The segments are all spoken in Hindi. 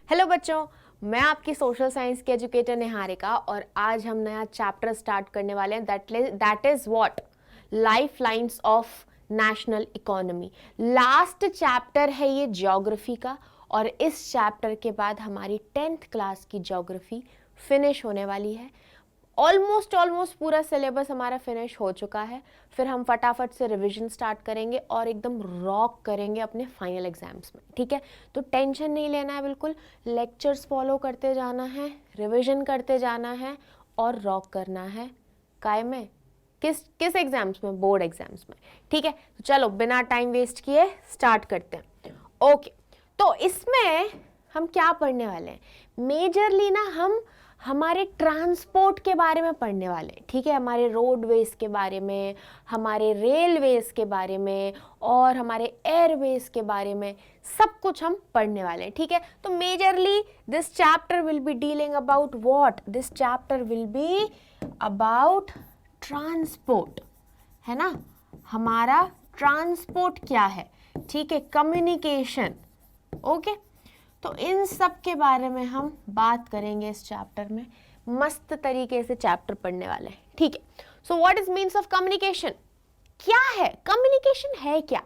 हेलो बच्चों, मैं आपकी सोशल साइंस की एजुकेटर निहारिका और आज हम नया चैप्टर स्टार्ट करने वाले हैं that is what life lines of national economy. Last chapter है ये ज्योग्राफी का और इस चैप्टर के बाद हमारी 10th क्लास की ज्योग्राफी फिनिश होने वाली है। ऑलमोस्ट पूरा सिलेबस हमारा फिनिश हो चुका है। फिर हम फटाफट से रिवीजन स्टार्ट करेंगे और एकदम रॉक करेंगे अपने फाइनल एग्जाम्स में। ठीक है, तो टेंशन नहीं लेना है, बिल्कुल लेक्चर्स फॉलो करते जाना है, रिवीजन करते जाना है और रॉक करना है। काय में किस एग्जाम्स में? बोर्ड एग्जाम्स में। ठीक है, तो चलो बिना टाइम वेस्ट किए स्टार्ट करते हैं। ओके, तो इसमें हम क्या पढ़ने वाले हैं? मेजरली ना हम हमारे ट्रांसपोर्ट के बारे में पढ़ने वाले हैं। ठीक है, हमारे रोडवेज के बारे में, हमारे रेलवेज के बारे में और हमारे एयरवेज के बारे में सब कुछ हम पढ़ने वाले हैं। ठीक है, तो majorly this chapter will be dealing about what? This chapter will be about transport, है ना। हमारा ट्रांसपोर्ट क्या है? ठीक है, कम्युनिकेशन। ओके, तो इन सब के बारे में हम बात करेंगे इस चैप्टर में। मस्त तरीके से चैप्टर पढ़ने वाले हैं। ठीक है, so what is means of communication? क्या है कम्युनिकेशन? है क्या?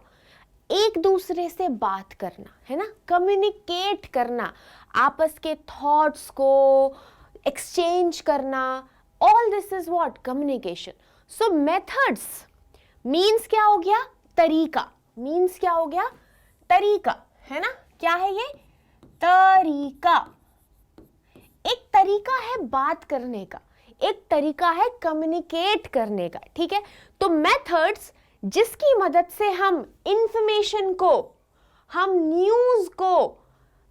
एक दूसरे से बात करना, है ना, कम्युनिकेट करना, आपस के थॉट्स को एक्सचेंज करना। All this is what? Communication. So methods means क्या हो गया? तरीका। मीन्स क्या हो गया? तरीका, है ना। क्या है ये? तरीका। एक तरीका है बात करने का, एक तरीका है कम्युनिकेट करने का। ठीक है, तो मेथड्स जिसकी मदद से हम इंफॉर्मेशन को, हम न्यूज को,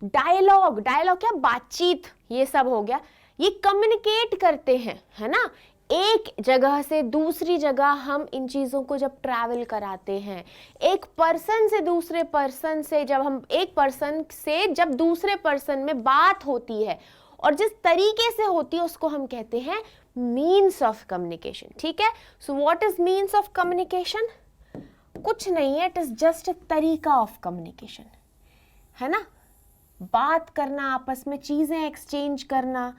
डायलॉग क्या? बातचीत, ये सब हो गया, ये कम्युनिकेट करते हैं, है ना। एक जगह से दूसरी जगह हम इन चीज़ों को जब ट्रैवल कराते हैं, एक पर्सन से दूसरे पर्सन से, जब हम एक पर्सन से जब दूसरे पर्सन में बात होती है और जिस तरीके से होती है उसको हम कहते हैं मीन्स ऑफ कम्युनिकेशन। ठीक है, so what is means of communication? कुछ नहीं है, इट इज जस्ट तरीका ऑफ कम्युनिकेशन, है ना। बात करना, आपस में चीज़ें एक्सचेंज करना,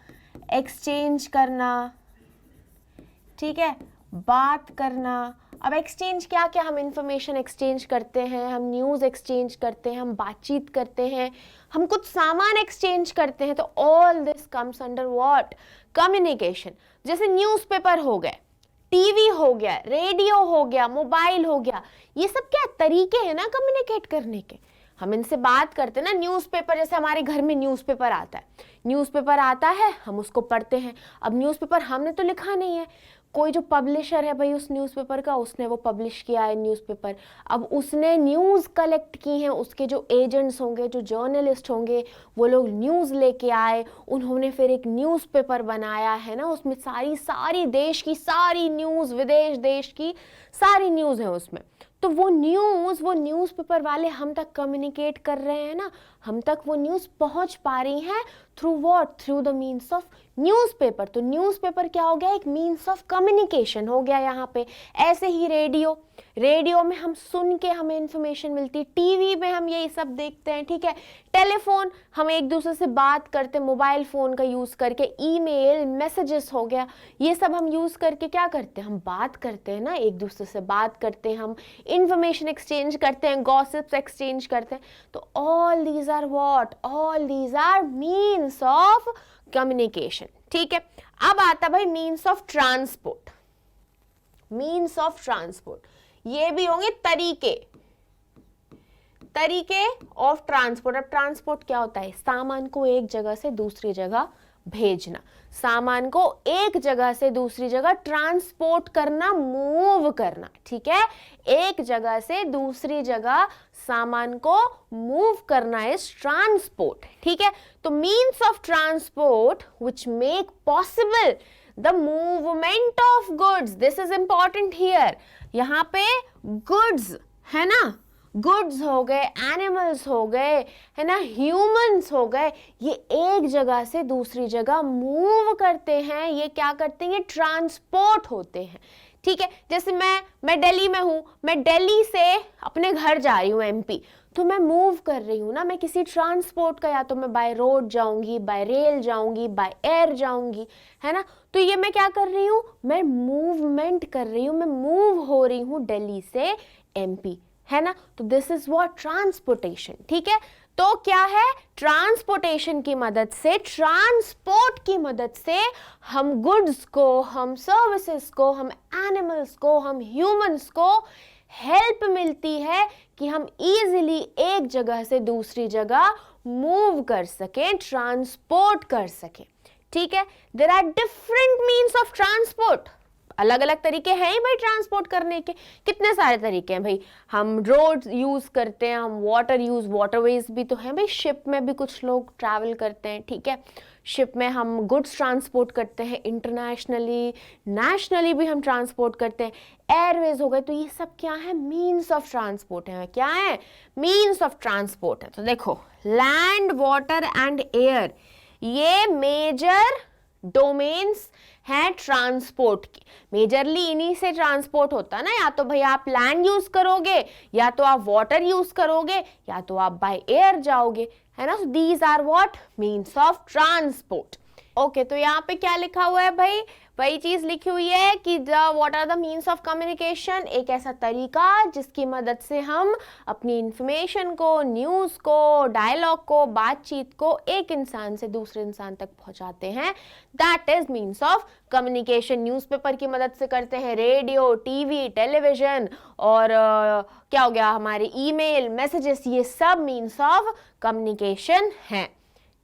ठीक है, बात करना। अब एक्सचेंज क्या क्या? हम इंफॉर्मेशन एक्सचेंज करते हैं, हम न्यूज़ एक्सचेंज करते हैं, हम बातचीत करते हैं, हम कुछ सामान एक्सचेंज करते हैं। तो all this comes under what? Communication. जैसे न्यूज़पेपर हो गए, टीवी हो गया, रेडियो हो गया, मोबाइल हो गया, ये सब क्या तरीके हैं ना कम्युनिकेट करने के। हम इनसे बात करते हैं ना। न्यूज़पेपर, जैसे हमारे घर में न्यूज़पेपर आता है, हम उसको पढ़ते हैं। अब न्यूज़पेपर हमने तो लिखा नहीं है, कोई जो पब्लिशर है भाई उस न्यूज़पेपर का, उसने वो पब्लिश किया है न्यूज़पेपर। अब उसने न्यूज़ कलेक्ट की है, उसके जो एजेंट्स होंगे, जो जर्नलिस्ट होंगे, वो लोग न्यूज़ लेके आए, उन्होंने फिर एक न्यूज़पेपर बनाया, है ना। उसमें सारी देश की सारी न्यूज़, विदेश देश की सारी न्यूज़ है उसमें। तो वो न्यूज़पेपर वाले हम तक कम्युनिकेट कर रहे हैं ना, हम तक वो न्यूज़ पहुंच पा रही हैं through what? Through the means of newspaper. तो न्यूज़पेपर क्या हो गया? एक मीन्स ऑफ कम्युनिकेशन हो गया यहाँ पे। ऐसे ही रेडियो में हम सुन के हमें इंफॉर्मेशन मिलती है, टीवी में हम यही सब देखते हैं। ठीक है, टेलीफोन, हम एक दूसरे से बात करते, मोबाइल फोन का यूज करके, ईमेल, मैसेजेस हो गया, ये सब हम यूज करके क्या करते हैं? हम बात करते हैं ना, एक दूसरे से बात करते हैं, हम इंफॉर्मेशन एक्सचेंज करते हैं, गॉसिप्स एक्सचेंज करते हैं। तो all these are what? All these are means of communication. ठीक है, अब आता भाई मीन्स ऑफ ट्रांसपोर्ट। ये भी होंगे तरीके ऑफ ट्रांसपोर्ट। अब ट्रांसपोर्ट क्या होता है? सामान को एक जगह से दूसरी जगह भेजना, सामान को एक जगह से दूसरी जगह ट्रांसपोर्ट करना, मूव करना। ठीक है, एक जगह से दूसरी जगह सामान को मूव करना इज ट्रांसपोर्ट। ठीक है, तो means of transport which make possible the movement of goods. This is important here. यहां पे गुड्स, है ना, गुड्स हो गए, एनिमल्स हो गए, है ना, ह्यूमंस हो गए, ये एक जगह से दूसरी जगह मूव करते हैं। ये क्या करते हैं? ये ट्रांसपोर्ट होते हैं। ठीक है, जैसे मैं दिल्ली में हूं, मैं दिल्ली से अपने घर जा रही हूं एमपी, तो मैं मूव कर रही हूँ ना, मैं किसी ट्रांसपोर्ट का, या तो मैं बाय रोड जाऊंगी, बाय रेल जाऊंगी, बाय एयर जाऊंगी, है ना। तो ये मैं क्या कर रही हूँ, मैं मूवमेंट कर रही हूँ, मैं मूव हो रही हूँ दिल्ली से एमपी, है ना। तो दिस इज व्हाट ट्रांसपोर्टेशन, ठीक है। तो क्या है, ट्रांसपोर्टेशन की मदद से, ट्रांसपोर्ट की मदद से हम गुड्स को, हम सर्विसेज को, हम एनिमल्स को, हम ह्यूमंस को हेल्प मिलती है कि हम इजीली एक जगह से दूसरी जगह मूव कर सकें, ट्रांसपोर्ट कर सकें, ठीक है। There are different means of transport, अलग अलग तरीके हैं ही भाई ट्रांसपोर्ट करने के, कितने सारे तरीके हैं भाई। हम रोड यूज करते हैं, हम वाटरवेज भी तो हैं भाई, शिप में भी कुछ लोग ट्रैवल करते हैं, ठीक है। शिप में हम गुड्स ट्रांसपोर्ट करते हैं, इंटरनेशनली, नेशनली भी हम ट्रांसपोर्ट करते हैं, एयरवेज हो गए। तो ये सब क्या है, मीन्स ऑफ ट्रांसपोर्ट है, क्या है, मीन्स ऑफ ट्रांसपोर्ट है। तो देखो, लैंड, वाटर एंड एयर, ये मेजर डोमेन्स हैं ट्रांसपोर्ट की। मेजरली इन्हीं से ट्रांसपोर्ट होता है ना, या तो भाई आप लैंड यूज करोगे, या तो आप वाटर यूज करोगे, या तो आप बाय एयर जाओगे, है ना। These are what means of transport. Okay, तो यहाँ पे क्या लिखा हुआ है भाई, वही चीज लिखी हुई है कि what are the means of communication, एक ऐसा तरीका जिसकी मदद से हम अपनी इंफॉर्मेशन को, न्यूज को, डायलॉग को, बातचीत को एक इंसान से दूसरे इंसान तक पहुंचाते हैं, that is means of communication. Newspaper की मदद से करते हैं, रेडियो, टीवी, टेलीविजन, और क्या हो गया, हमारे ईमेल, मैसेजेस, ये सब मीन्स ऑफ कम्युनिकेशन है,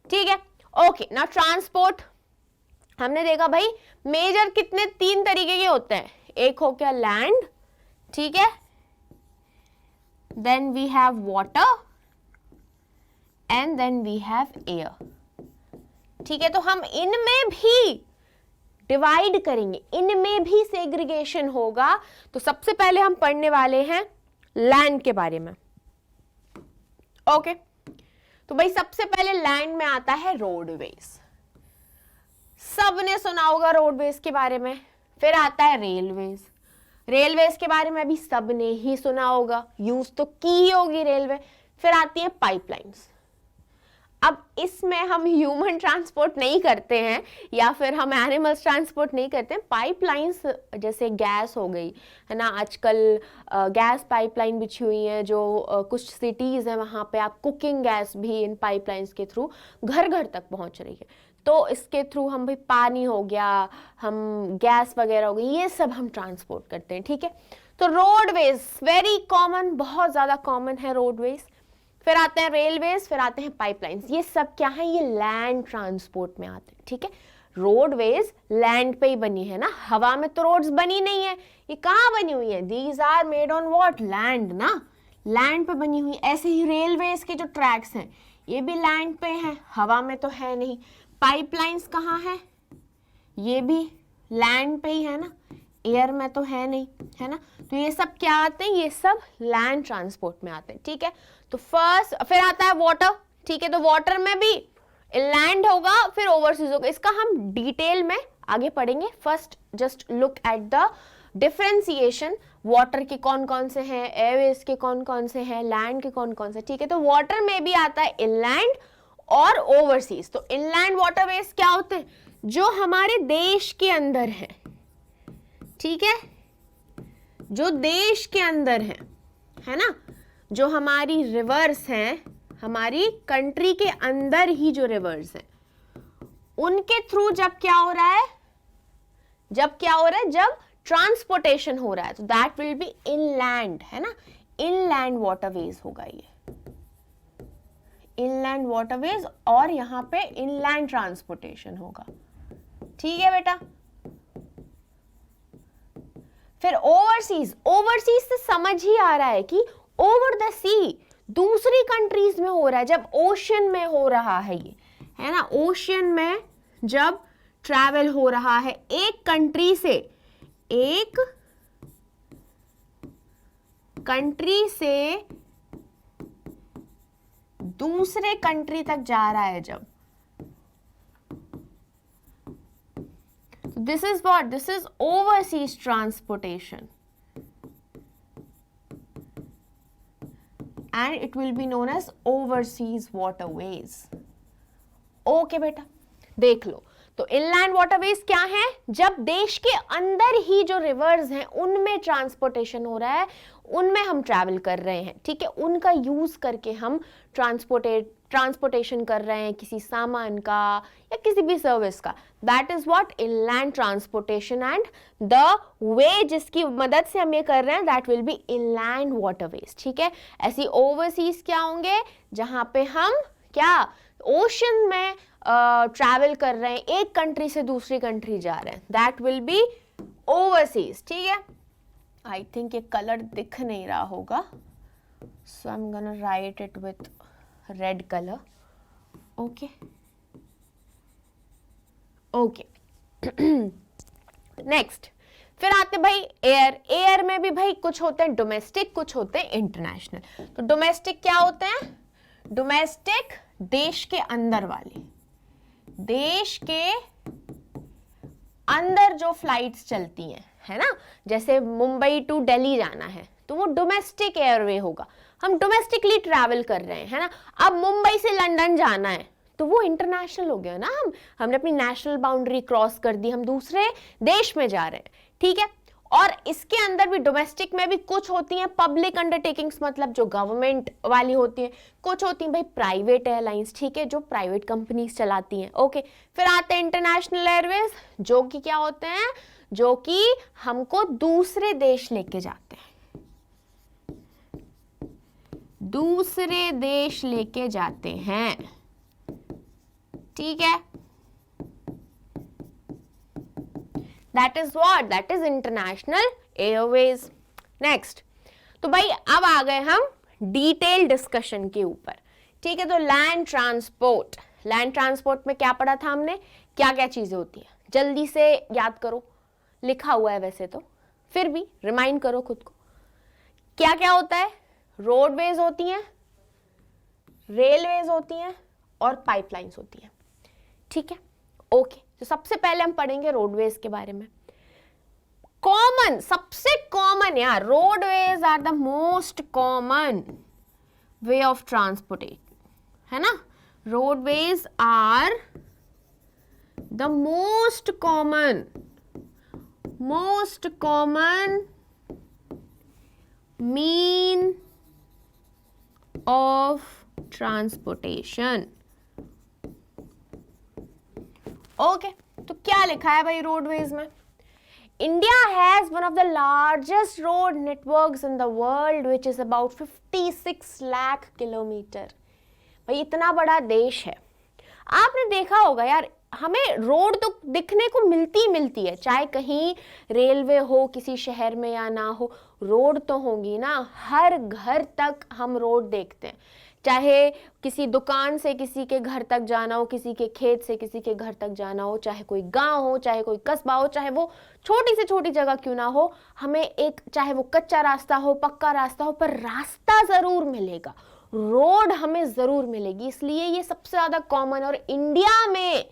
ठीक है। ओके, नाउ ट्रांसपोर्ट हमने देखा भाई, मेजर कितने, 3 तरीके के होते हैं। एक हो गया लैंड, ठीक है, then we have water and then we have air, ठीक है। तो हम इनमें भी डिवाइड करेंगे, इनमें भी सेग्रीगेशन होगा। तो सबसे पहले हम पढ़ने वाले हैं लैंड के बारे में। ओके, तो भाई सबसे पहले लैंड में आता है रोडवेज, सबने सुना होगा रोडवेज के बारे में। फिर आता है रेलवेज, रेलवेज के बारे में भी सबने ही सुना होगा, यूज तो की होगी रेलवे। फिर आती है पाइपलाइंस। अब इसमें हम ह्यूमन ट्रांसपोर्ट नहीं करते हैं, या फिर हम एनिमल्स ट्रांसपोर्ट नहीं करते हैं। पाइपलाइंस जैसे गैस हो गई, है ना, आजकल गैस पाइपलाइन बिछी हुई है, जो कुछ सिटीज़ हैं वहाँ पे आप कुकिंग गैस भी इन पाइपलाइंस के थ्रू घर घर तक पहुँच रही है। तो इसके थ्रू हम भाई पानी हो गया, हम गैस वगैरह हो गई, ये सब हम ट्रांसपोर्ट करते हैं, ठीक है। तो रोडवेज वेरी कॉमन, बहुत ज़्यादा कॉमन है रोडवेज। फिर आते हैं रेलवेज, फिर आते हैं पाइपलाइंस। ये सब क्या है, ये लैंड ट्रांसपोर्ट में आते हैं, ठीक है। रोडवेज लैंड पे ही बनी है ना, हवा में तो रोड्स बनी नहीं है, ये कहाँ बनी हुई है, these are made on what, land ना, लैंड पे बनी हुई। ऐसे ही रेलवेज के जो ट्रैक्स हैं ये भी लैंड पे हैं, हवा में तो है नहीं। पाइपलाइंस कहाँ है, ये भी लैंड पे ही है ना, एयर में तो है नहीं, है ना। तो ये सब क्या आते हैं, ये सब लैंड ट्रांसपोर्ट में आते हैं, ठीक है। तो फर्स्ट, फिर आता है वाटर, ठीक है। तो वाटर में भी लैंड होगा, फिर ओवरसीज होगा, इसका हम डिटेल में आगे पढ़ेंगे। First just look at the differentiation, water के कौन कौन से हैं, एयरवेज के कौन कौन से हैं, लैंड के कौन कौन से, ठीक है। तो वाटर में भी आता है इनलैंड और ओवरसीज। तो इनलैंड वाटरवेज क्या होते हैं, जो हमारे देश के अंदर है, ठीक है, जो देश के अंदर है ना, जो हमारी रिवर्स हैं, हमारी कंट्री के अंदर ही जो रिवर्स हैं, उनके थ्रू जब क्या हो रहा है, जब ट्रांसपोर्टेशन हो रहा है, तो दैट विल बी इनलैंड, है ना, इनलैंड वाटरवेज होगा ये, इनलैंड वाटरवेज, और यहां पे इनलैंड ट्रांसपोर्टेशन होगा, ठीक है बेटा। फिर ओवरसीज, ओवरसीज से समझ ही आ रहा है कि ओवर द सी, दूसरी कंट्रीज में हो रहा है, जब ओशन में हो रहा है ये, है ना, ओशन में जब ट्रैवल हो रहा है एक कंट्री से, एक कंट्री से दूसरे कंट्री तक जा रहा है जब, this is what, this is overseas transportation. and it will be known as overseas waterways. Okay बेटा, देख लो, तो इनलैंड वाटरवेज क्या है? जब देश के अंदर ही जो रिवर्स हैं उनमें ट्रांसपोर्टेशन हो रहा है, उनमें हम ट्रैवल कर रहे हैं, ठीक है, उनका यूज करके हम ट्रांसपोर्टेशन कर रहे हैं किसी सामान का या किसी भी सर्विस का, that is what inland transportation, and the way जिसकी मदद से हम ये कर रहे हैं that will be inland waterways, ठीक है। ऐसी ओवरसीज क्या होंगे? जहां पे हम क्या ओशन में ट्रैवल कर रहे हैं, एक कंट्री से दूसरी कंट्री जा रहे हैं, दैट विल बी ओवरसीज, ठीक है। आई थिंक ये कलर दिख नहीं रहा होगा, so I am gonna write it with red colour, okay okay. Next, फिर आते भाई एयर। एयर में भी भाई कुछ होते हैं डोमेस्टिक, कुछ होते हैं इंटरनेशनल। तो डोमेस्टिक क्या होते हैं? डोमेस्टिक देश के अंदर वाले, देश के अंदर जो फ्लाइट्स चलती हैं, है ना, जैसे मुंबई टू दिल्ली जाना है तो वो डोमेस्टिक एयरवे होगा, हम डोमेस्टिकली ट्रैवल कर रहे हैं, है ना। अब मुंबई से लंदन जाना है तो वो इंटरनेशनल हो गया ना, हमने अपनी नेशनल बाउंड्री क्रॉस कर दी, हम दूसरे देश में जा रहे हैं, ठीक है। और इसके अंदर भी डोमेस्टिक में भी कुछ होती हैं पब्लिक अंडरटेकिंग्स, मतलब जो गवर्नमेंट वाली होती हैं, कुछ होती हैं भाई प्राइवेट एयरलाइंस, ठीक है, जो प्राइवेट कंपनीज चलाती हैं, ओके। फिर आते हैं इंटरनेशनल एयरवेज, जो कि क्या होते हैं? जो कि हमको दूसरे देश लेके जाते हैं, दूसरे देश लेके जाते हैं, ठीक है। That is what? That is international airways. Next, तो भाई अब आ गए हम डिटेल डिस्कशन के ऊपर, ठीक है। तो लैंड ट्रांसपोर्ट, लैंड ट्रांसपोर्ट में क्या पढ़ा था हमने, क्या क्या चीजें होती हैं? जल्दी से याद करो, लिखा हुआ है वैसे तो, फिर भी रिमाइंड करो खुद को। क्या क्या होता है? रोडवेज होती हैं, रेलवेज होती हैं और पाइपलाइंस होती हैं, ठीक है, ओके। तो सबसे पहले हम पढ़ेंगे रोडवेज के बारे में। कॉमन, सबसे कॉमन यार, roadways are the most common way of transportation, है ना। Roadways are the most common mean of transportation, okay. तो क्या लिखा है भाई रोडवेज में? India has one of the largest road networks in the world which is about 56 lakh kilometre. भाई इतना बड़ा देश है, आपने देखा होगा यार, हमें रोड तो दिखने को मिलती है, चाहे कहीं रेलवे हो किसी शहर में या ना हो, रोड तो होंगी ना, हर घर तक हम रोड देखते हैं, चाहे किसी दुकान से किसी के घर तक जाना हो, किसी के खेत से किसी के घर तक जाना हो, चाहे कोई गांव हो, चाहे कोई कस्बा हो, चाहे वो छोटी से छोटी जगह क्यों ना हो, हमें एक, चाहे वो कच्चा रास्ता हो पक्का रास्ता हो, पर रास्ता जरूर मिलेगा, रोड हमें जरूर मिलेगी। इसलिए ये सबसे ज्यादा कॉमन, और इंडिया में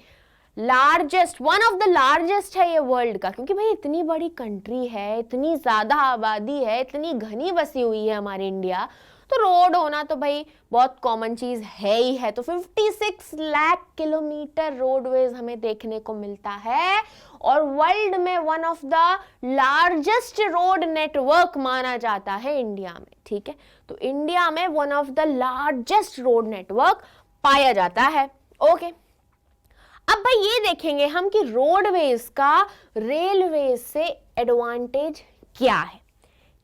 largest, one of the largest है ये वर्ल्ड का, क्योंकि भाई इतनी बड़ी कंट्री है, इतनी ज्यादा आबादी है, इतनी घनी बसी हुई है हमारी इंडिया, तो रोड होना तो भाई बहुत कॉमन चीज है ही है। तो 56 लाख किलोमीटर रोडवेज हमें देखने को मिलता है, और वर्ल्ड में one of the largest road network माना जाता है इंडिया में, ठीक है। तो इंडिया में one of the largest road network पाया जाता है, ओके। अब भाई ये देखेंगे हम कि रोडवेज का रेलवेज से एडवांटेज क्या है,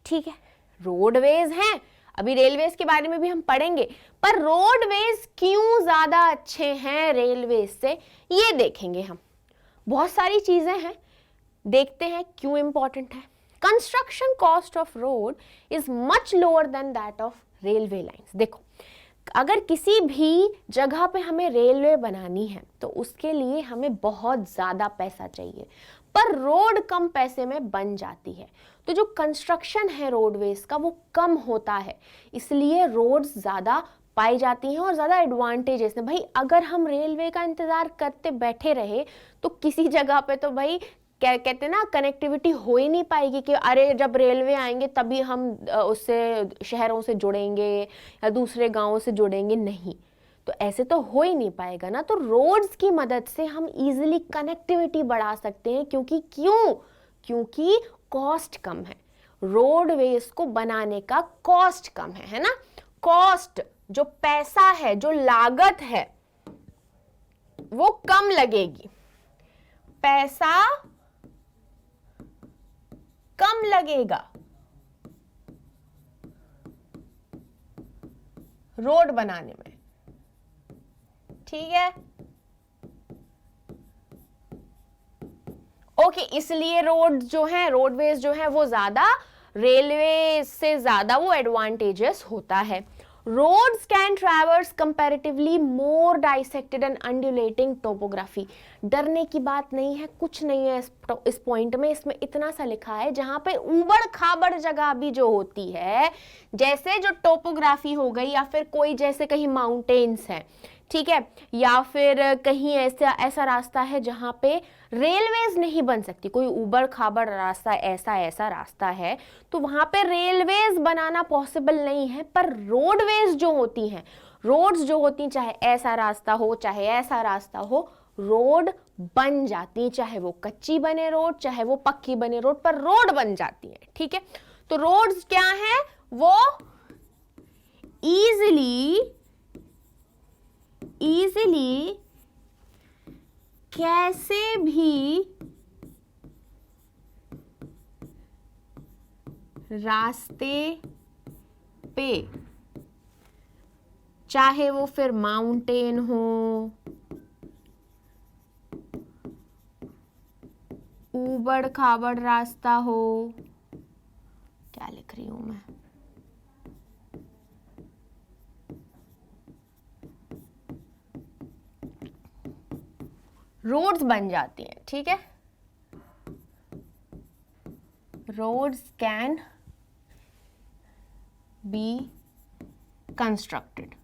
ठीक है। रोडवेज हैं, अभी रेलवेज के बारे में भी हम पढ़ेंगे, पर रोडवेज क्यों ज्यादा अच्छे हैं रेलवेज से, ये देखेंगे हम। बहुत सारी चीजें हैं, देखते हैं क्यों इंपॉर्टेंट है। Construction cost of road is much lower than that of railway lines. देखो, अगर किसी भी जगह पे हमें रेलवे बनानी है तो उसके लिए हमें बहुत ज़्यादा पैसा चाहिए, पर रोड कम पैसे में बन जाती है। तो जो कंस्ट्रक्शन है रोडवेज का वो कम होता है, इसलिए रोड्स ज़्यादा पाई जाती हैं और ज़्यादा एडवांटेजेस हैं। भाई अगर हम रेलवे का इंतज़ार करते बैठे रहे तो किसी जगह पे तो भाई क्या कहते हैं ना, कनेक्टिविटी हो ही नहीं पाएगी कि अरे जब रेलवे आएंगे तभी हम उससे शहरों से जुड़ेंगे या दूसरे गांवों से जुड़ेंगे, नहीं, तो ऐसे तो हो ही नहीं पाएगा ना। तो रोड्स की मदद से हम इजीली कनेक्टिविटी बढ़ा सकते हैं, क्योंकि कॉस्ट कम है, रोडवेज को बनाने का कॉस्ट कम है ना। कॉस्ट, जो पैसा है, जो लागत है, वो कम लगेगी, पैसा कम लगेगा रोड बनाने में, ठीक है। ओके, इसलिए रोड जो है, रोडवेज जो है वो ज्यादा, रेलवे से ज्यादा वो एडवांटेजेस होता है। Roads can traverse comparatively more dissected and undulating topography. डरने की बात नहीं है, कुछ नहीं है इस पॉइंट में, इसमें इतना सा लिखा है जहां पे ऊबड़ खाबड़ जगह भी जो होती है, जैसे जो टोपोग्राफी हो गई, या फिर कोई जैसे कहीं माउंटेन्स है, ठीक है, या फिर कहीं ऐसा रास्ता है जहां पे रेलवेज नहीं बन सकती, कोई ऊबड़ खाबड़ रास्ता, ऐसा रास्ता है, तो वहां पे रेलवेज बनाना पॉसिबल नहीं है। पर रोडवेज जो होती हैं, रोड्स जो होती, चाहे ऐसा रास्ता हो चाहे ऐसा रास्ता हो, रोड बन जाती, चाहे वो कच्ची बने रोड चाहे वो पक्की बने रोड, पर रोड बन जाती है, ठीक है। तो रोड्स क्या है, वो इजीली कैसे भी रास्ते पे, चाहे वो फिर माउंटेन हो, ऊबड़ खाबड़ रास्ता हो, क्या लिख रही हूं मैं, रोड्स बन जाती हैं, ठीक है। Roads can be constructed.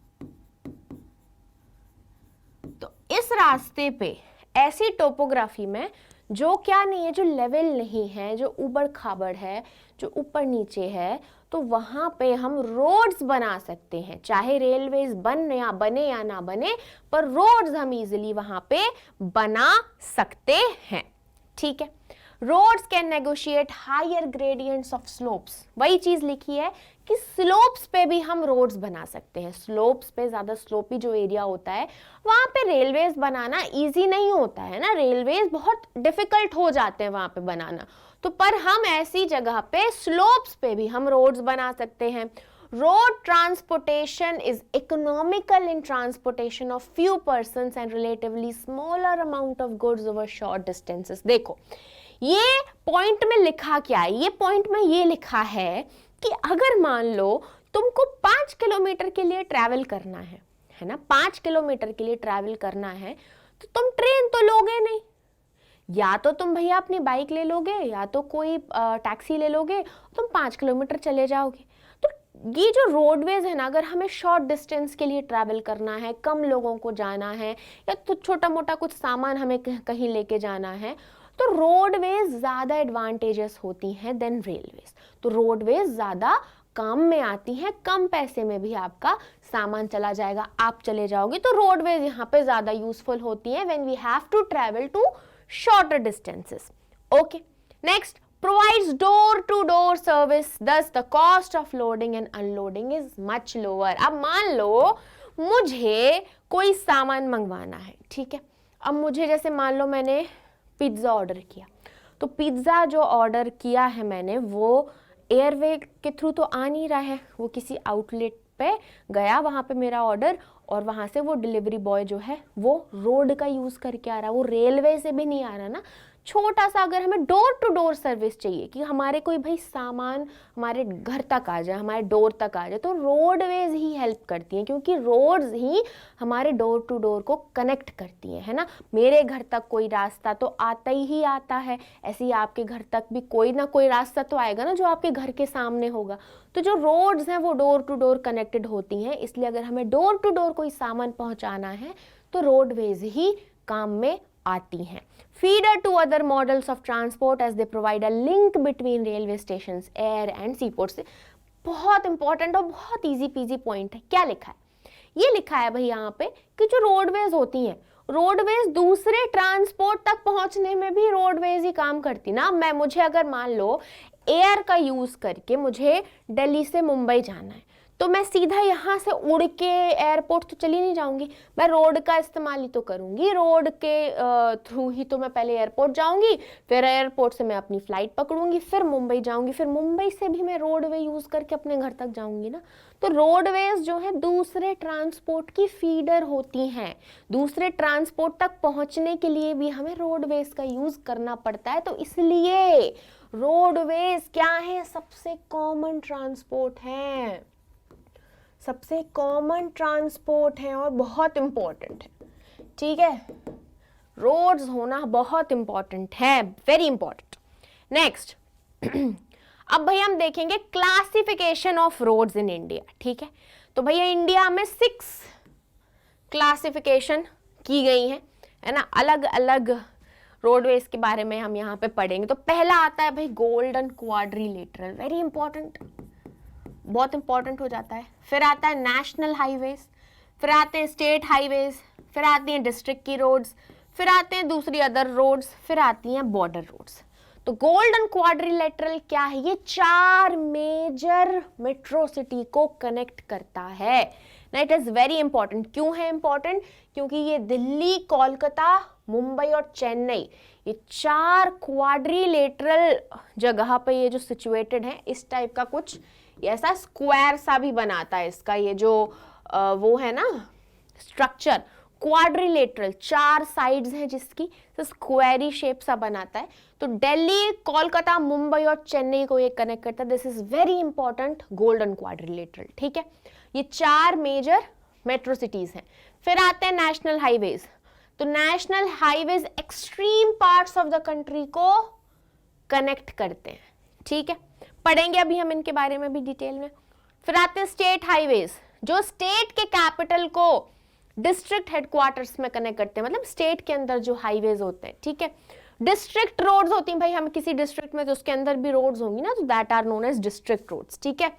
तो इस रास्ते पे, ऐसी टोपोग्राफी में जो क्या नहीं है, जो लेवल नहीं है, जो ऊबड़ खाबड़ है, जो ऊपर नीचे है, तो वहां पे हम रोड्स बना सकते हैं, चाहे रेलवेज बने या ना बने, पर रोड्स हम इजीली वहां पे बना सकते हैं, ठीक है। Roads can negotiate higher gradients of slopes, वही चीज लिखी है कि स्लोप्स पे भी हम रोड्स बना सकते हैं। स्लोप्स पे, ज्यादा स्लोपी जो एरिया होता है, वहां पे रेलवेज बनाना इजी नहीं होता है ना, रेलवेज बहुत डिफिकल्ट हो जाते हैं वहां पे बनाना, तो पर हम ऐसी जगह पे, स्लोप्स पे भी हम रोड्स बना सकते हैं। Road transportation is economical in transportation of few persons and relatively smaller amount of goods over short distances. देखो, ये पॉइंट में लिखा क्या है, ये पॉइंट में ये लिखा है कि अगर मान लो तुमको 5 किलोमीटर के लिए ट्रैवल करना है ना, 5 किलोमीटर के लिए ट्रैवल करना है, तो तुम ट्रेन तो लोगे नहीं, या तो तुम भैया अपनी बाइक ले लोगे, या तो कोई टैक्सी ले लोगे, तुम 5 किलोमीटर चले जाओगे। तो ये जो रोडवेज है ना, अगर हमें शॉर्ट डिस्टेंस के लिए ट्रैवल करना है, कम लोगों को जाना है, या तो छोटा मोटा कुछ सामान हमें कहीं लेके जाना है, तो रोडवेज ज्यादा एडवांटेजेस होती हैं देन रेलवेज। तो रोडवेज ज्यादा काम में आती हैं, कम पैसे में भी आपका सामान चला जाएगा, आप चले जाओगे, तो रोडवेज यहाँ पे ज्यादा यूजफुल होती है when we have to travel to shorter distances. Okay, next, provides door to door service, thus the cost of loading and unloading is much lower. अब मान लो मुझे कोई सामान मंगवाना है, ठीक है, अब मुझे जैसे मान लो मैंने पिज्ज़ा ऑर्डर किया, तो पिज्ज़ा जो ऑर्डर किया है मैंने, वो एयरवे के थ्रू तो आ नहीं रहा है, वो किसी आउटलेट पे गया, वहाँ पे मेरा ऑर्डर, और वहाँ से वो डिलीवरी बॉय जो है वो रोड का यूज़ करके आ रहा है, वो रेलवे से भी नहीं आ रहा ना। छोटा सा अगर हमें डोर टू डोर सर्विस चाहिए कि हमारे कोई भाई सामान हमारे घर तक आ जाए, हमारे डोर तक आ जाए, तो रोडवेज ही हेल्प करती हैं, क्योंकि रोड्स ही हमारे डोर टू डोर को कनेक्ट करती हैं, है ना। मेरे घर तक कोई रास्ता तो आता ही आता है, ऐसे ही आपके घर तक भी कोई ना कोई रास्ता तो आएगा ना जो आपके घर के सामने होगा। तो जो रोड्स हैं वो डोर टू डोर कनेक्टेड होती हैं, इसलिए अगर हमें डोर टू डोर कोई सामान पहुंचाना है तो रोडवेज ही काम में आती हैं. Feeder to other models of transport as they provide a link between railway stations, air and seaports. बहुत इंपॉर्टेंट और बहुत इजी पीजी पॉइंट है. क्या लिखा है? ये लिखा है भाई यहाँ पे कि जो रोडवेज होती हैं, रोडवेज दूसरे ट्रांसपोर्ट तक पहुंचने में भी रोडवेज ही काम करती ना. मुझे अगर मान लो एयर का यूज करके मुझे दिल्ली से मुंबई जाना है, तो मैं सीधा यहाँ से उड़ के एयरपोर्ट तो चली नहीं जाऊंगी, मैं रोड का इस्तेमाल ही तो करूंगी. रोड के थ्रू ही तो मैं पहले एयरपोर्ट जाऊंगी, फिर एयरपोर्ट से मैं अपनी फ्लाइट पकड़ूंगी, फिर मुंबई जाऊंगी, फिर मुंबई से भी मैं रोडवे यूज करके अपने घर तक जाऊंगी ना. तो रोडवेज जो है दूसरे ट्रांसपोर्ट की फीडर होती हैं. दूसरे ट्रांसपोर्ट तक पहुंचने के लिए भी हमें रोडवेज का यूज करना पड़ता है. तो इसलिए रोडवेज क्या है? सबसे कॉमन ट्रांसपोर्ट है, सबसे कॉमन ट्रांसपोर्ट है और बहुत इंपॉर्टेंट है. ठीक है, रोड्स होना बहुत इंपॉर्टेंट है, वेरी इंपॉर्टेंट. नेक्स्ट, अब भैया हम देखेंगे classification of roads in India. ठीक है, तो भैया इंडिया में 6 क्लासिफिकेशन की गई है ना. अलग अलग रोडवेज के बारे में हम यहाँ पे पढ़ेंगे. तो पहला आता है भाई गोल्डन क्वाड्रिलेटरल, वेरी इंपॉर्टेंट, बहुत इंपॉर्टेंट हो जाता है. फिर आता है नेशनल हाईवेज, फिर आते हैं स्टेट हाईवेज, फिर आती हैं डिस्ट्रिक्ट की रोड्स, फिर आते हैं दूसरी अदर रोड्स, फिर आती हैं बॉर्डर रोड्स. तो गोल्डन क्वाड्रिलेटरल क्या है? ये 4 मेजर मेट्रो सिटी को कनेक्ट करता है ना. It is very important. क्यों है इंपॉर्टेंट? क्योंकि ये दिल्ली, कोलकाता, मुंबई और चेन्नई, ये 4 क्वाड्रिलेटरल जगह पे ये जो सिचुएटेड है, इस टाइप का कुछ ऐसा स्क्वायर सा भी बनाता है इसका ये जो वो है ना स्ट्रक्चर. क्वाड्रिलेटरल 4 साइड्स हैं जिसकी, तो स्क्वायरी शेप सा बनाता है. तो दिल्ली, कोलकाता, मुंबई और चेन्नई को ये कनेक्ट करता है. This is very important, golden quadrilateral. ठीक है, ये 4 मेजर मेट्रो सिटीज हैं. फिर आते हैं नेशनल हाईवेज. तो national highways extreme parts of the country को कनेक्ट करते हैं. ठीक है, पढ़ेंगे अभी हम इनके बारे में भी डिटेल में. फिर आते हैं स्टेट हाईवेज, जो स्टेट के कैपिटल को डिस्ट्रिक्ट हेडक्वार्टर्स में कनेक्ट करते हैं, मतलब स्टेट के अंदर जो हाईवेज होते हैं. ठीक है, डिस्ट्रिक्ट रोड्स होती हैं भाई, हम किसी डिस्ट्रिक्ट में तो उसके अंदर भी रोड्स होंगी ना, तो that are known as district roads. ठीक है,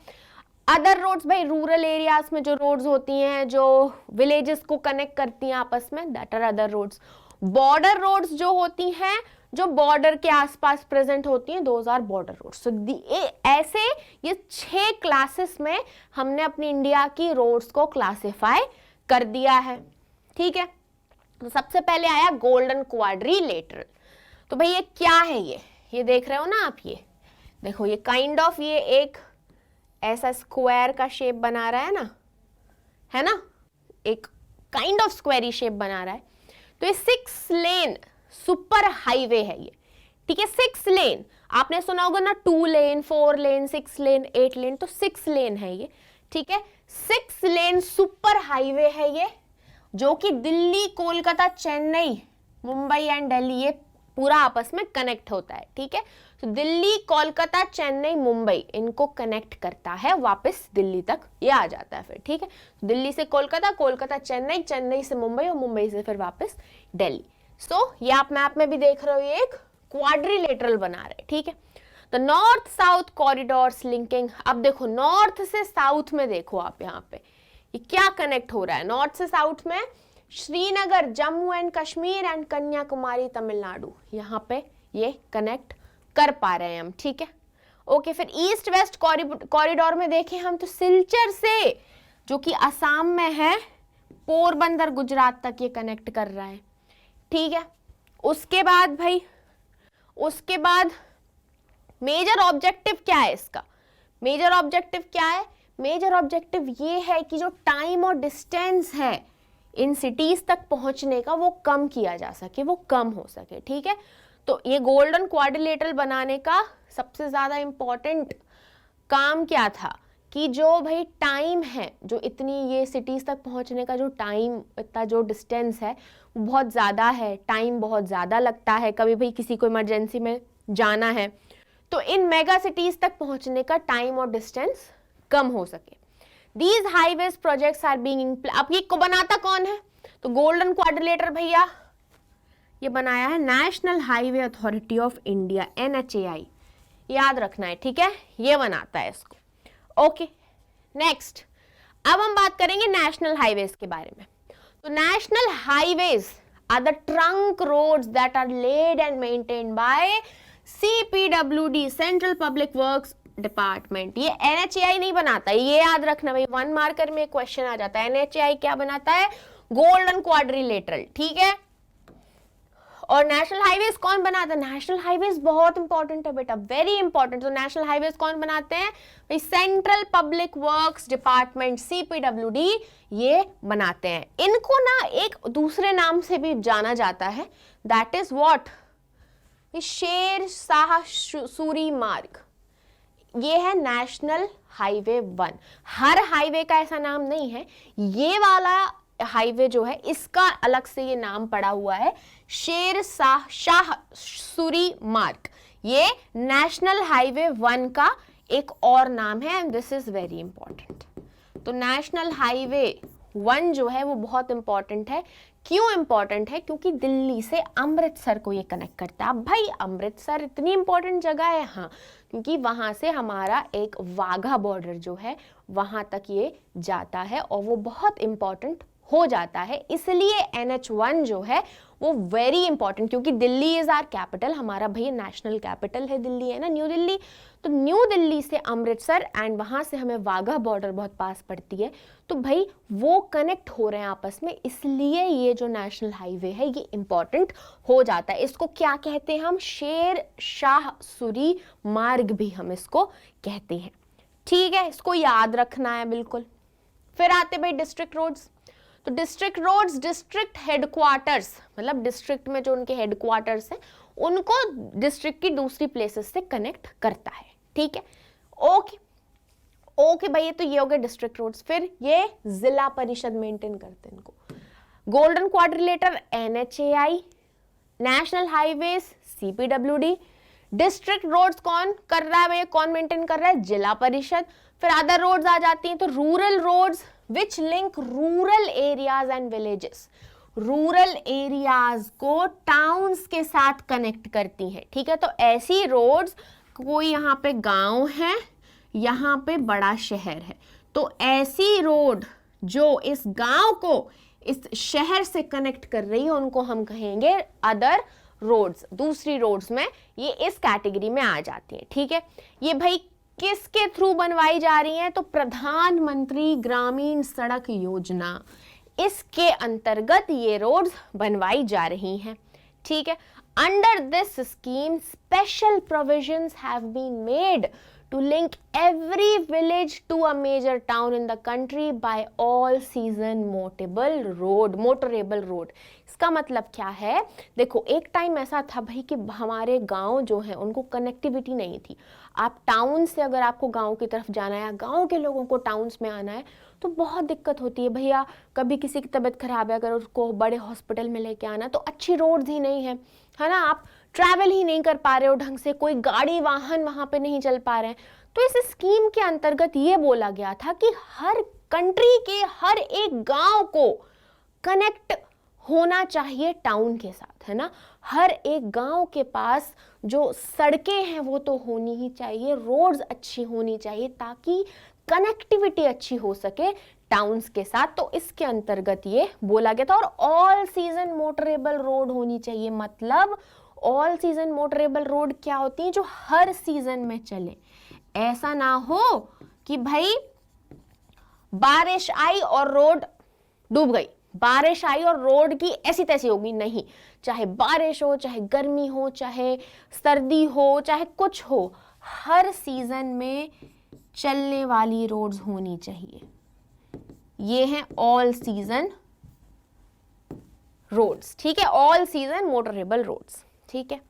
अदर रोड्स भाई रूरल एरियाज में जो रोड्स होती हैं, जो विलेजेस को कनेक्ट करती हैं आपस में, that are other roads. Border roads जो होती हैं, जो बॉर्डर के आसपास प्रेजेंट होती हैं, दोज आर बॉर्डर रोड्स. सो ऐसे ये 6 क्लासेस में हमने अपनी इंडिया की रोड्स को क्लासिफाई कर दिया है. ठीक है, तो सबसे पहले आया गोल्डन क्वाड्रिलेटरल. तो भाई ये क्या है? ये देख रहे हो ना आप, ये देखो, ये काइंड ऑफ ये एक ऐसा स्क्वायर का शेप बना रहा है ना, एक काइंड ऑफ स्क्वेरी शेप बना रहा है. तो ये 6 लेन सुपर हाईवे है ये. ठीक है, 6 लेन, आपने सुना होगा ना 2 लेन, 4 लेन, 6 लेन, 8 लेन, तो 6 लेन है ये. ठीक है, 6 लेन सुपर हाईवे है ये, जो कि दिल्ली, कोलकाता, चेन्नई, मुंबई एंड दिल्ली, ये पूरा आपस में कनेक्ट होता है. ठीक है, तो दिल्ली, कोलकाता, चेन्नई, मुंबई, इनको कनेक्ट करता है, वापस दिल्ली तक ये आ जाता है फिर. ठीक है, दिल्ली से कोलकाता, कोलकाता चेन्नई, चेन्नई से मुंबई और मुंबई से फिर वापस दिल्ली. सो ये आप मैप में भी देख रहे हो, ये एक क्वाड्रिलेटरल बना रहे. ठीक है, तो नॉर्थ साउथ कॉरिडोर्स लिंकिंग. अब देखो नॉर्थ से साउथ में देखो आप, यहाँ पे ये क्या कनेक्ट हो रहा है. नॉर्थ से साउथ में श्रीनगर, जम्मू एंड कश्मीर एंड कन्याकुमारी, तमिलनाडु, यहाँ पे ये कनेक्ट कर पा रहे हैं हम. ठीक है, ओके. फिर ईस्ट वेस्ट कॉरिडोर में देखें हम, तो सिलचर से, जो कि असम में है, पोरबंदर, गुजरात तक ये कनेक्ट कर रहा है. ठीक है, उसके बाद भाई, उसके बाद मेजर ऑब्जेक्टिव क्या है इसका? मेजर ऑब्जेक्टिव क्या है? मेजर ऑब्जेक्टिव ये है कि जो टाइम और डिस्टेंस है इन सिटीज तक पहुंचने का, वो कम किया जा सके, वो कम हो सके. ठीक है, तो ये गोल्डन क्वाड्रिलेटरल बनाने का सबसे ज्यादा इंपॉर्टेंट काम क्या था कि जो भाई टाइम है, जो इतनी ये सिटीज तक पहुंचने का जो टाइम, इतना जो डिस्टेंस है वो बहुत ज़्यादा है, टाइम बहुत ज़्यादा लगता है. कभी भाई किसी को इमरजेंसी में जाना है, तो इन मेगा सिटीज तक पहुंचने का टाइम और डिस्टेंस कम हो सके. These highways projects are being, अब ये को बनाता कौन है? तो गोल्डन क्वाड्रिलेटरल भैया ये बनाया है national highway authority of India, NHAI, याद रखना है, ठीक है, ये बनाता है इसको। ओके, नेक्स्ट अब हम बात करेंगे नेशनल हाईवेज के बारे में। तो national highways are the trunk roads that are laid and maintained by CPWD, central public works department. ये NHAI नहीं बनाता, ये याद रखना भाई, 1 मार्कर में क्वेश्चन आ जाता है। NHAI क्या बनाता है? गोल्डन क्वाड्रिलेटरल, ठीक है। और नेशनल हाईवेज कौन बनाता है? नेशनल हाईवेज बहुत इंपॉर्टेंट है बेटा, वेरी इंपॉर्टेंट। तो नेशनल हाईवेज कौन बनाते हैं भाई? Central public works department, CPWD, ये बनाते हैं। इनको ना एक दूसरे नाम से भी जाना जाता है, that is what? Sher Shah Suri मार्ग। ये है नेशनल हाईवे 1। हर हाईवे का ऐसा नाम नहीं है, ये वाला हाईवे जो है इसका अलग से ये नाम पड़ा हुआ है, शेर शाह सूरी मार्ग। ये नेशनल हाईवे 1 का एक और नाम है, and this is very important. तो नेशनल हाईवे 1 जो है वो बहुत इंपॉर्टेंट है। क्यों इंपॉर्टेंट है? क्योंकि दिल्ली से अमृतसर को ये कनेक्ट करता है। अब भाई अमृतसर इतनी इंपॉर्टेंट जगह है, हाँ, क्योंकि वहां से हमारा एक वाघा बॉर्डर जो है वहां तक ये जाता है और वो बहुत इंपॉर्टेंट हो जाता है। इसलिए NH1 जो है वो वेरी इंपॉर्टेंट, क्योंकि दिल्ली इज आवर कैपिटल, हमारा भैया नेशनल कैपिटल है दिल्ली, है ना, न्यू दिल्ली। तो न्यू दिल्ली से अमृतसर एंड वहां से हमें वाघा बॉर्डर बहुत पास पड़ती है, तो भाई वो कनेक्ट हो रहे हैं आपस में, इसलिए ये जो नेशनल हाईवे है ये इंपॉर्टेंट हो जाता है। इसको क्या कहते हैं हम? शेर शाह सूरी मार्ग भी हम इसको कहते हैं, ठीक है, इसको याद रखना है बिल्कुल। फिर आते भाई डिस्ट्रिक्ट रोड्स। तो डिस्ट्रिक्ट रोड्स डिस्ट्रिक्ट हेडक्वार्टर्स, मतलब डिस्ट्रिक्ट में जो उनके हेडक्वार्टर्स हैं उनको डिस्ट्रिक्ट की दूसरी प्लेसेस से कनेक्ट करता है, ठीक है। ओके ओके भाई, तो ये हो गए डिस्ट्रिक्ट रोड्स। फिर ये जिला परिषद मेंटेन करते हैं इनको। Golden quadrilateral NHAI, national highways CPWD, district roads कौन कर रहा है भैया? कौन मेंटेन कर रहा है? जिला परिषद। फिर अदर रोड्स आ जाती हैं, तो rural roads which link rural areas and villages, rural areas को टाउन्स के साथ कनेक्ट करती हैं, ठीक है। तो ऐसी रोड्स, कोई यहाँ पे गांव है, यहाँ पे बड़ा शहर है, तो ऐसी रोड जो इस गांव को इस शहर से कनेक्ट कर रही है उनको हम कहेंगे अदर रोड्स। दूसरी रोड्स में ये इस कैटेगरी में आ जाती हैं, ठीक है। ये भाई किसके थ्रू बनवाई जा रही हैं? तो प्रधानमंत्री ग्रामीण सड़क योजना, इसके अंतर्गत ये रोड्स बनवाई जा रही हैं, ठीक है। Under this scheme special provisions have been made to link every village to a major town in the country by all season motorable road। इसका मतलब क्या है? देखो एक टाइम ऐसा था भाई कि हमारे गांव जो है उनको कनेक्टिविटी नहीं थी। आप टाउन से अगर आपको गांव की तरफ जाना है या गांव के लोगों को टाउन्स में आना है तो बहुत दिक्कत होती है भैया। कभी किसी की तबीयत खराब है, अगर उसको बड़े हॉस्पिटल में लेके आना तो अच्छी रोड्स ही नहीं है ना, आप ट्रैवल ही नहीं कर पा रहे हो ढंग से, कोई गाड़ी वाहन वहां पे नहीं चल पा रहे हैं। तो इस स्कीम के अंतर्गत ये बोला गया था कि हर कंट्री के हर एक गांव को कनेक्ट होना चाहिए टाउन के साथ, है ना। हर एक गांव के पास जो सड़कें हैं वो तो होनी ही चाहिए, रोड्स अच्छी होनी चाहिए ताकि कनेक्टिविटी अच्छी हो सके टाउन्स के साथ। तो इसके अंतर्गत ये बोला गया था। और ऑल सीजन मोटरेबल रोड होनी चाहिए, मतलब ऑल सीजन मोटरेबल रोड क्या होती है? जो हर सीजन में चले। ऐसा ना हो कि भाई बारिश आई और रोड डूब गई, बारिश आई और रोड की ऐसी तैसी होगी, नहीं। चाहे बारिश हो, चाहे गर्मी हो, चाहे सर्दी हो, चाहे कुछ हो, हर सीजन में चलने वाली रोड्स होनी चाहिए। ये हैं ऑल सीजन रोड्स, ठीक है, ऑल सीजन मोटरेबल रोड्स, ठीक है।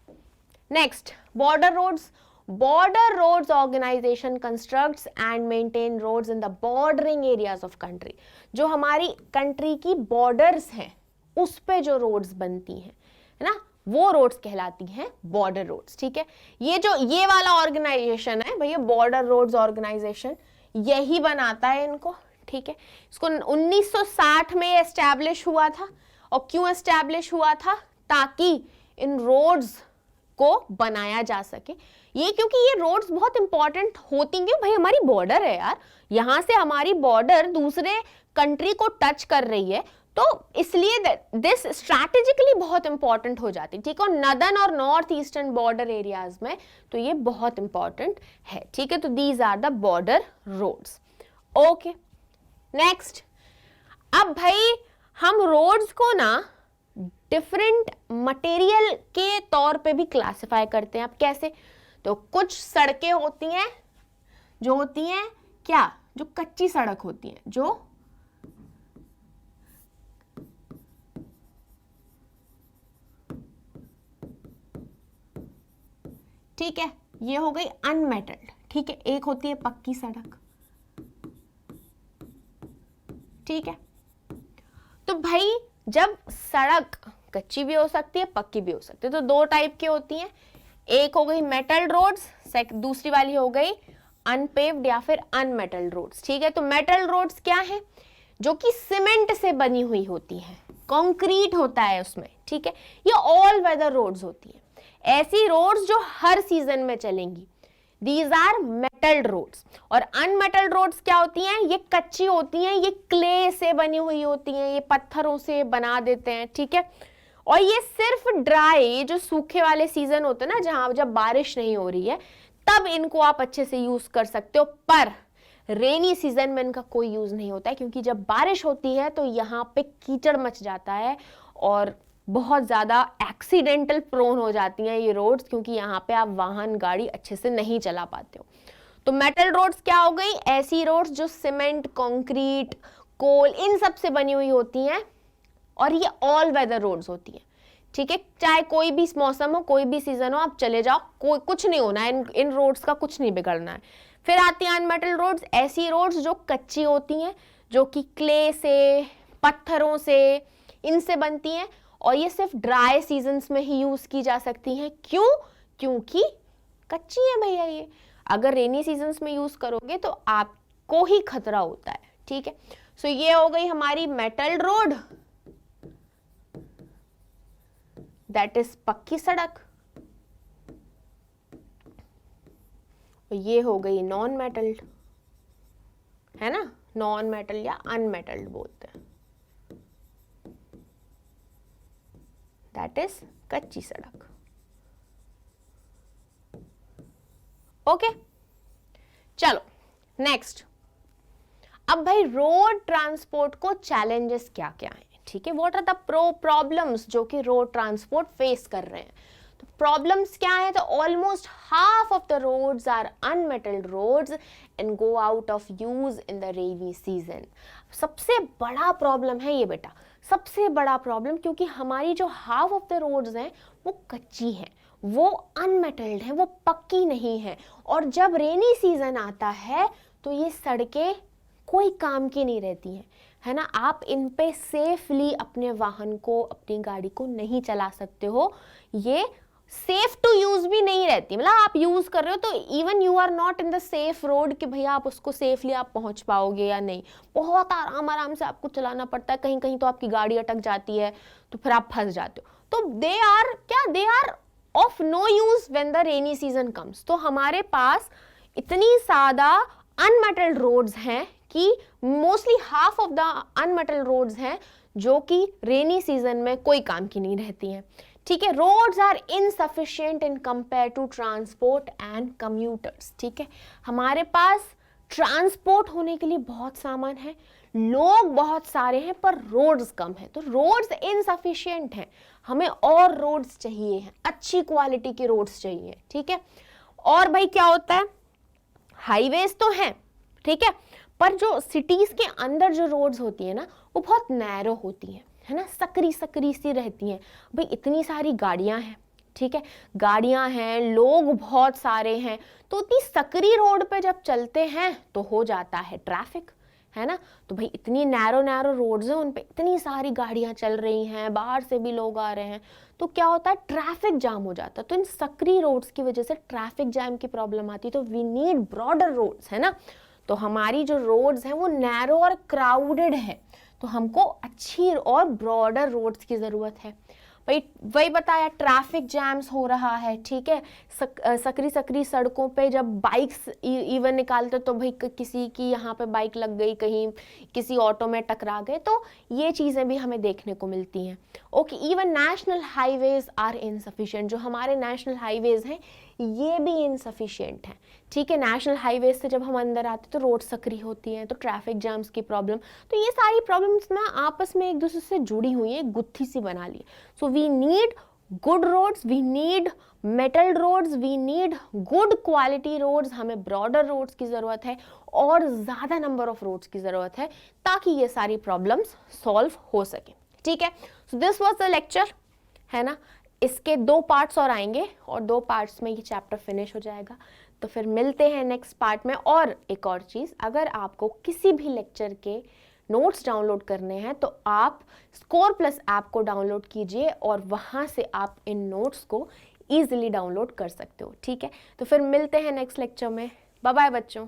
Next, border roads. Border roads organization constructs and maintain roads in the bordering areas of country। जो हमारी कंट्री की बॉर्डर्स हैं उस पे जो रोड्स बनती हैं, है ना, वो रोड्स कहलाती हैं बॉर्डर रोड्स, ठीक है। ये वाला ऑर्गेनाइजेशन है भैया, बॉर्डर रोड्स ऑर्गेनाइजेशन, यही बनाता है इनको, ठीक है। इसको 1960 में एस्टैब्लिश हुआ था। और क्यों एस्टैब्लिश हुआ था? ताकि इन रोड्स को बनाया जा सके। ये क्योंकि ये रोड्स बहुत इंपॉर्टेंट होती हैं, भाई हमारी बॉर्डर है यार, यहाँ से हमारी बॉर्डर दूसरे कंट्री को टच कर रही है, तो इसलिए दिस स्ट्रैटेजिकली बहुत इंपॉर्टेंट हो जाती है, ठीक है। और नदर्न और नॉर्थ ईस्टर्न बॉर्डर एरियाज में तो ये बहुत इंपॉर्टेंट है, ठीक है। तो these are the border roads. Okay, next, अब भाई हम रोड्स को ना डिफरेंट मटेरियल के तौर पे भी क्लासिफाई करते हैं। अब कैसे? तो कुछ सड़कें होती हैं जो होती हैं क्या, जो कच्ची सड़क होती हैं, जो ठीक है, ये हो गई अनमेटल्ड, ठीक है। एक होती है पक्की सड़क, ठीक है। तो भाई जब सड़क कच्ची भी हो सकती है, पक्की भी हो सकती है, तो दो टाइप की होती हैं। एक हो गई मेटल्ड रोड्स, दूसरी वाली हो गई अनपेव्ड या फिर अनमेटल्ड रोड्स, ठीक है। तो मेटल्ड रोड्स क्या है? जो कि सीमेंट से बनी हुई होती है, कंक्रीट होता है उसमें, ठीक है। ये ऑल वेदर रोड्स होती है, ऐसी रोड्स जो हर सीजन में चलेंगी, दीज आर मेटल्ड रोड्स। और अनमेटल्ड रोड्स क्या होती हैं? ये कच्ची होती हैं, ये क्ले से बनी हुई होती हैं, ये पत्थरों से बना देते हैं, ठीक है। और ये सिर्फ ड्राई, जो सूखे वाले सीजन होते हैं ना, जहां जब बारिश नहीं हो रही है, तब इनको आप अच्छे से यूज कर सकते हो। पर रेनी सीजन में इनका कोई यूज नहीं होता है, क्योंकि जब बारिश होती है तो यहाँ पे कीचड़ मच जाता है और बहुत ज्यादा एक्सीडेंटल प्रोन हो जाती हैं ये रोड्स, क्योंकि यहाँ पे आप वाहन गाड़ी अच्छे से नहीं चला पाते हो। तो मेटल रोड्स क्या हो गई? ऐसी रोड्स जो सीमेंट, कंक्रीट, कोल, इन सब से बनी हुई होती हैं, और ये ऑल वेदर रोड्स होती हैं, ठीक है। चाहे कोई भी मौसम हो, कोई भी सीजन हो, आप चले जाओ, कोई कुछ नहीं होना है, इन रोड्स का कुछ नहीं बिगड़ना है। फिर आती हैं अनमेटल रोड्स, ऐसी रोड्स जो कच्ची होती हैं, जो कि क्ले से, पत्थरों से, इनसे बनती हैं, और ये सिर्फ ड्राई सीजन्स में ही यूज की जा सकती हैं। क्यों? क्योंकि कच्ची है भैया ये, अगर रेनी सीजन्स में यूज करोगे तो आपको ही खतरा होता है, ठीक है। सो ये हो गई हमारी मेटल रोड, दैट इज पक्की सड़क। ये हो गई नॉन मेटल्ड, है ना, नॉन मेटल या अनमेटल्ड बोलते हैं, दैट इज कच्ची सड़क। ओके, चलो नेक्स्ट। अब भाई रोड ट्रांसपोर्ट को चैलेंजेस क्या क्या हैं, ठीक है। व्हाट आर द प्रॉब्लम्स जो कि रोड ट्रांसपोर्ट फेस कर रहे हैं? तो प्रॉब्लम्स क्या है? तो almost half of the roads are unmetalled roads and go out of use in the rainy season. सबसे बड़ा प्रॉब्लम है ये बेटा, सबसे बड़ा प्रॉब्लम, क्योंकि हमारी जो हाफ ऑफ द रोड्स हैं वो कच्ची हैं, वो अनमेटल्ड हैं, वो पक्की नहीं है। और जब रेनी सीजन आता है तो ये सड़कें कोई काम की नहीं रहती हैं, है ना। आप इन पे सेफली अपने वाहन को, अपनी गाड़ी को नहीं चला सकते हो, ये सेफ टू यूज भी नहीं रहती। मतलब आप यूज कर रहे हो तो even you are not in the safe road कि भैया आप उसको सेफली आप पहुंच पाओगे या नहीं, बहुत आराम आराम से आपको चलाना पड़ता है। कहीं कहीं तो आपकी गाड़ी अटक जाती है तो फिर आप फंस जाते हो। तो they are of no use when the rainy season comes. तो हमारे पास इतनी ज्यादा अनमेटल्ड रोड्स हैं कि mostly half of the unmetalled roads हैं जो कि रेनी सीजन में कोई काम की नहीं रहती हैं, ठीक है। Roads are insufficient in compare to transport and commuters, ठीक है। हमारे पास ट्रांसपोर्ट होने के लिए बहुत सामान है, लोग बहुत सारे हैं, पर रोड्स कम है। तो रोड्स इनसफिशिएंट हैं, हमें और रोड्स चाहिए हैं, अच्छी क्वालिटी के रोड्स चाहिए, ठीक है। और भाई क्या होता है, हाईवेज तो हैं, ठीक है, पर जो सिटीज के अंदर जो रोड्स होती है ना, वो बहुत नैरो होती हैं, है ना, सकरी सकरी सी रहती हैं। भाई इतनी सारी गाड़ियां हैं, ठीक है, गाड़ियां हैं, लोग बहुत सारे हैं, तो इतनी सकरी रोड पे जब चलते हैं तो हो जाता है ट्रैफिक, है ना। तो भाई इतनी नैरो नैरो रोड्स हैं, उन पे इतनी सारी गाड़ियां चल रही हैं, बाहर से भी लोग आ रहे हैं, तो क्या होता है, ट्रैफिक जाम हो जाता है। तो इन सकरी रोड्स की वजह से ट्रैफिक जैम की प्रॉब्लम आती है। तो वी नीड ब्रॉडर रोड्स, है ना। तो हमारी जो रोड्स हैं वो नैरो और क्राउडेड है, तो हमको अच्छी और ब्रॉडर रोड्स की ज़रूरत है। भाई वही बताया, ट्रैफिक जैम्स हो रहा है, ठीक है, सकरी सड़कों पे जब बाइक्स इवन निकालते तो भाई किसी की यहाँ पे बाइक लग गई, कहीं किसी ऑटो में टकरा गए, तो ये चीज़ें भी हमें देखने को मिलती हैं। Okay, even national highways are insufficient, जो हमारे नेशनल हाईवेज हैं ये भी इनसफिशिएंट हैं, ठीक है। नेशनल हाईवेज से जब हम अंदर आते तो रोड सकरी होती हैं, तो ट्रैफिक जैम्स की प्रॉब्लम, तो ये सारी प्रॉब्लम्स ना आपस में एक दूसरे से जुड़ी हुई हैं, गुत्थी सी बना ली। So we need good roads, we need metal roads, we need good quality roads, हमें ब्रॉडर रोड्स की ज़रूरत है और ज़्यादा नंबर ऑफ रोड्स की ज़रूरत है ताकि ये सारी प्रॉब्लम्स सॉल्व हो सके, ठीक है। So this was the lecture, है ना। इसके 2 पार्ट्स और आएंगे और 2 पार्ट्स में ये चैप्टर फिनिश हो जाएगा। तो फिर मिलते हैं नेक्स्ट पार्ट में। और एक और चीज़, अगर आपको किसी भी लेक्चर के नोट्स डाउनलोड करने हैं तो आप स्कोर प्लस ऐप को डाउनलोड कीजिए और वहाँ से आप इन नोट्स को ईजिली डाउनलोड कर सकते हो, ठीक है। तो फिर मिलते हैं नेक्स्ट लेक्चर में। बाय बाय बच्चों।